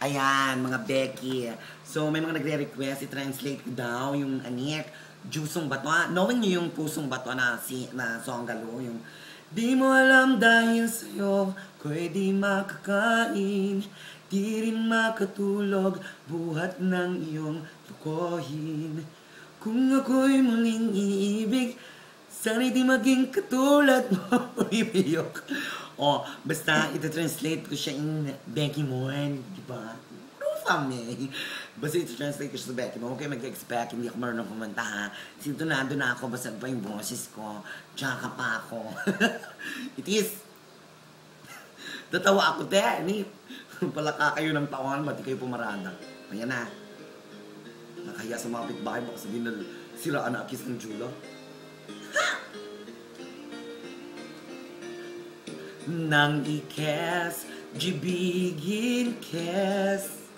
Ayan, mga Becky. So, may mga nagre-request, i-translate ko daw yung anik, Jusong Batwa. Knowing niyo yung Pusong Batwa na Songgalo, yung di mo alam dahil sa'yo, ko'y di makakain, di rin makatulog, buhat ng iyong tukohin. Kung ako'y muling iibig, sana'y di maging katulad mo, ibiyok. O, basta ito-translate ko siya in Becky Moen, di ba? Rufa me. Basta ito-translate ko siya sa Becky Moen. Okay, mag-expect, hindi ako marunong kumanta ha. Sintonado na ako, basta pa yung boses ko. Tsaka pa ako. It is. Tatawa ako, te. Palaka kayo ng taon, ba't kayo pumarada? Ayan na. Nakaya sa mga pitbahay, baka sabihin na siraan na akis ng Jula. Nang ikes, jibigin kes,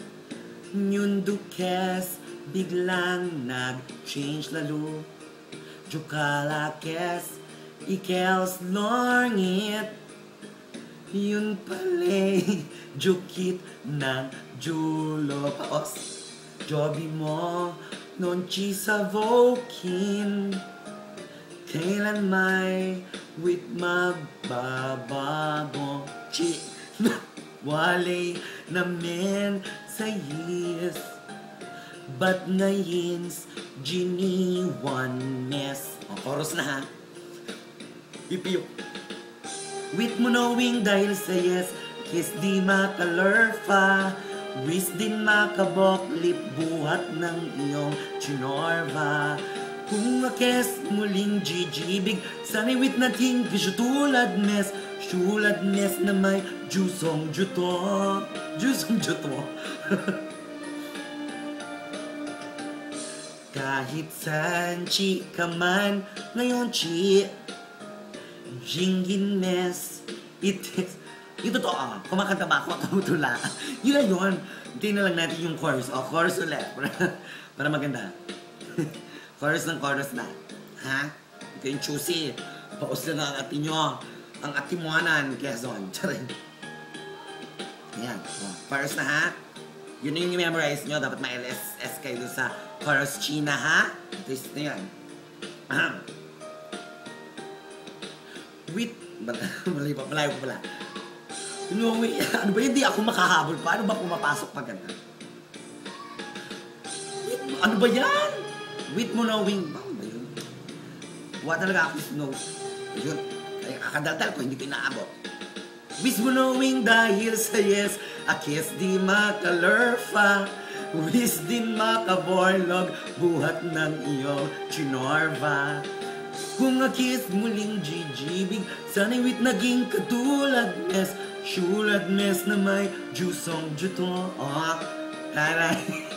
nyundo kes, biglang nag-change lalo. Jukala kes, ikels longit, yun pala'y jukit ng julo. Paos, jobi mo, non ci savokin, kailan may with magbabago chi wale namin sa yes but ngayins giniwanes. O, chorus na ha. Ipiyo. With mo knowing dahil sa yes, kiss di makalurfa, wish din makaboklip, buhat ng iyong chinorva. Kung akes muling jijibig, sana'y wit nating tulad mes na may jusong juto. Jusong juto. Kahit saan chika man, ngayon chi, jingin mes, ito to kumakanta ba ako, tumutula. Yun na yun. Hintayin na lang natin yung chorus. O, chorus ulit. Para maganda. Chorus na. Ha? Ito yung choosy. Paus lang ang ati nyo. Ang atimuanan, Quezon. Charing. Ayan. Chorus na ha? Yun yung memorize nyo. Dapat ma-LSS kayo dun sa chorus China ha? Ito na yan. Wait. Malayo pa pala. Ano ba hindi ako makahabol pa? Ano ba pumapasok pa ganda? Wait, ano ba yan? With mo knowing, ba yun? Huwag talaga ako snow. Yun, kakadaldal ko, hindi ko inaabot. With mo knowing dahil sa yes, a kiss di makalurfa, wish din makaborlog, buhat ng iyong chinorva. Kung a kiss muling jijibig, sana'y wit naging katulad mes, shulad mes na may jusong juto. Taray.